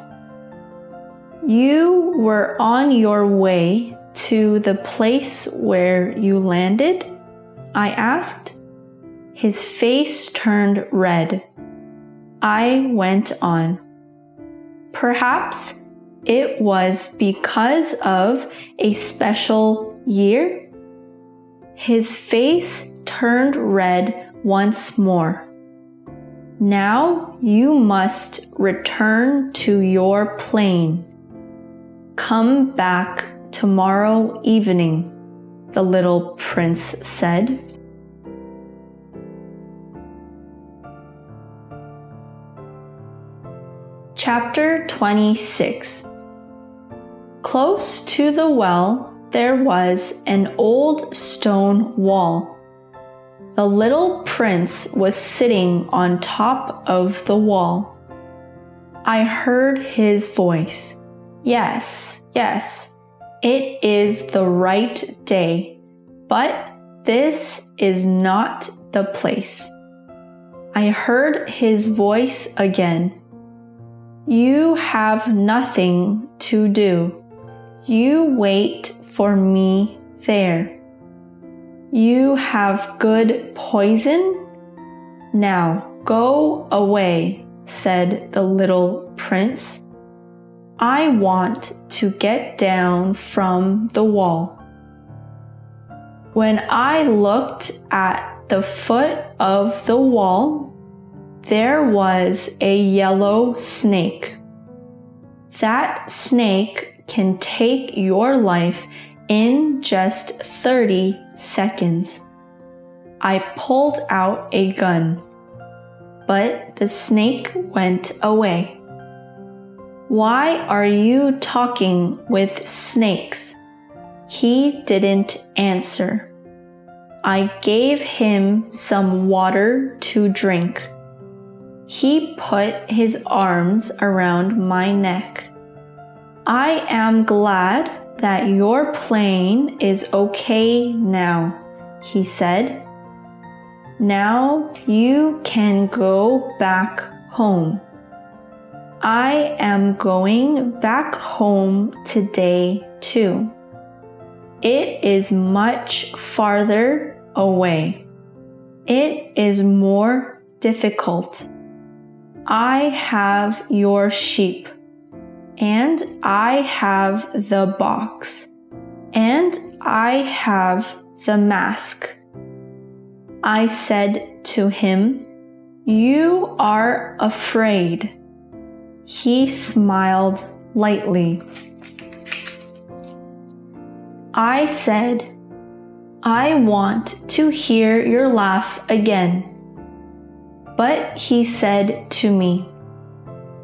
"You were on your way to the place where you landed?" I asked. His face turned red. I went on. "Perhaps it was because of a special year?" His face turned red once more. "Now you must return to your plane. Come back tomorrow evening," the little prince said. Chapter 26. Close to the well, there was an old stone wall. The little prince was sitting on top of the wall. I heard his voice. "Yes, yes, it is the right day, but this is not the place." I heard his voice again. "You have nothing to do. You wait for me there. You have good poison? Now go away," said the little prince. "I want to get down from the wall." When I looked at the foot of the wall, there was a yellow snake. That snake can take your life in just 30 seconds. I pulled out a gun, but the snake went away. "Why are you talking with snakes?" He didn't answer. I gave him some water to drink. He put his arms around my neck. "I am glad that your plane is okay now," he said. "Now you can go back home." I am going back home today too. It is much farther away. It is more difficult. I have your sheep, and I have the box, and I have the mask. I said to him, You are afraid. He smiled lightly. I said, I want to hear your laugh again. But he said to me,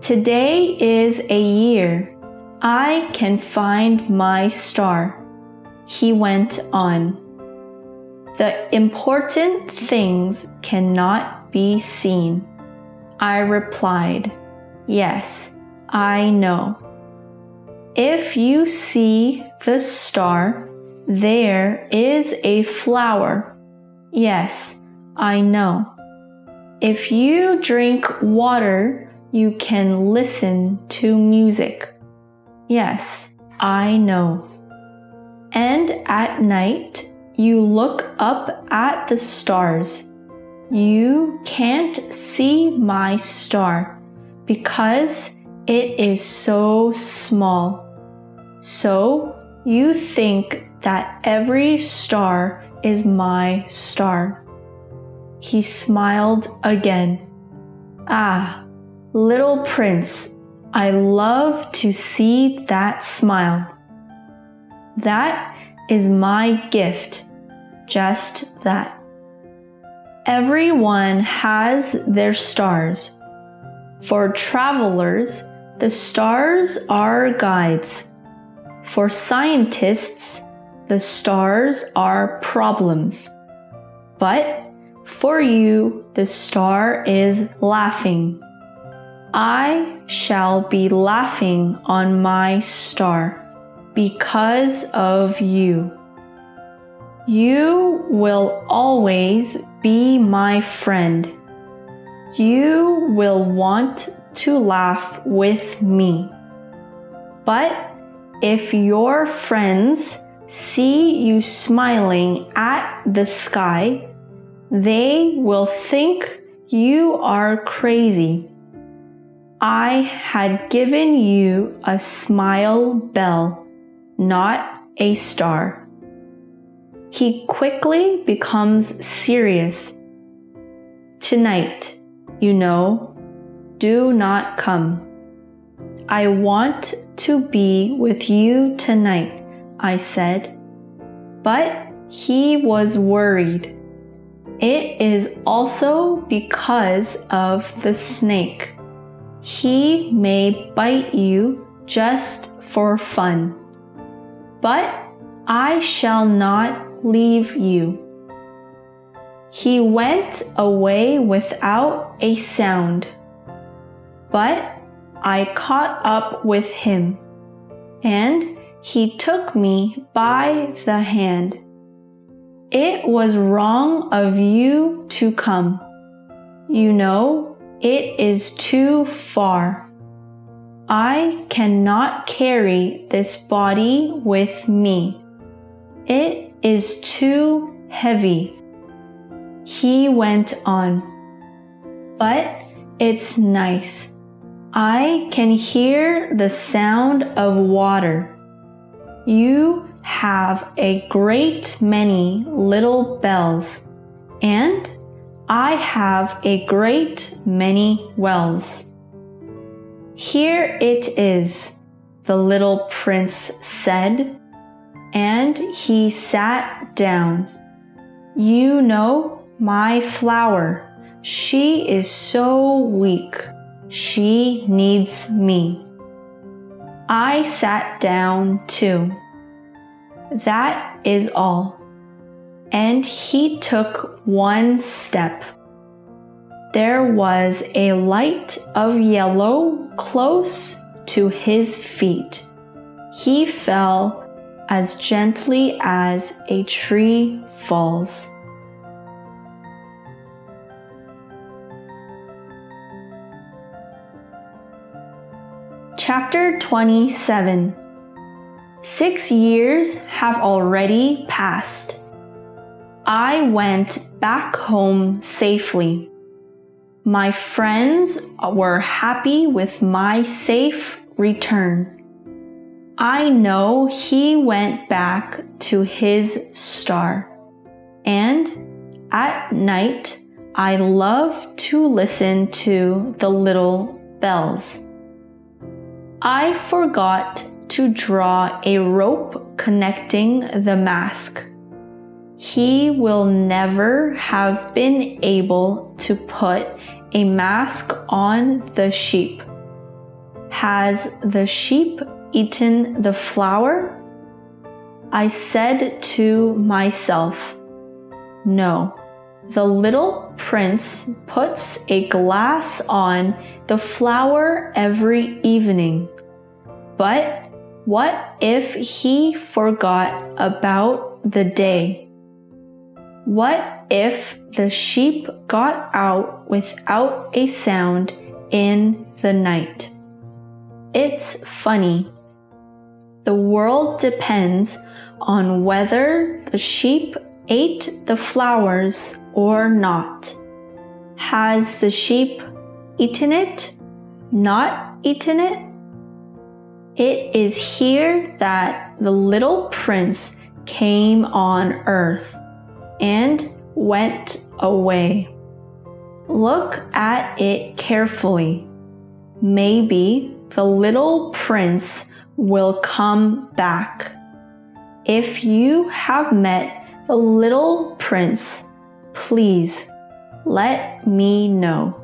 Today is a year. I can find my star. He went on. The important things cannot be seen. I replied, Yes, I know. If you see the star, there is a flower. Yes, I know. If you drink water, you can listen to music. Yes, I know. And at night, you look up at the stars. You can't see my star because it is so small. So you think that every star is my star. He smiled again. Ah, little prince, I love to see that smile. That is my gift, just that. Everyone has their stars. For travelers, the stars are guides. For scientists, the stars are problems. But for you, the star is laughing. I shall be laughing on my star because of you. You will always be my friend. You will want to laugh with me. But if your friends see you smiling at the sky, they will think you are crazy. I had given you a smile bell, not a star. He quickly becomes serious. Tonight, you know, do not come. I want to be with you tonight, I said. But he was worried. It is also because of the snake. He may bite you just for fun. But I shall not leave you. He went away without a sound. But I caught up with him, and he took me by the hand. It was wrong of you to come. You know, it is too far. I cannot carry this body with me. It is too heavy. He went on. But it's nice. I can hear the sound of water. You have a great many little bells, and I have a great many wells. Here it is, the little prince said, and he sat down. You know, my flower, she is so weak. She needs me. I sat down too. That is all. And he took one step. There was a light of yellow close to his feet. He fell as gently as a tree falls. Chapter 27. 6 years have already passed. I went back home safely. My friends were happy with my safe return. I know he went back to his star. And at night, I love to listen to the little bells. I forgot to draw a rope connecting the mask. He will never have been able to put a mask on the sheep. Has the sheep eaten the flower? I said to myself, no. The little prince puts a glass on the flower every evening. But what if he forgot about the day? What if the sheep got out without a sound in the night? It's funny. The world depends on whether the sheep ate the flowers or not. Has the sheep eaten it? Not eaten it? It is here that the little prince came on earth and went away. Look at it carefully. Maybe the little prince will come back. If you have met the little prince, please let me know.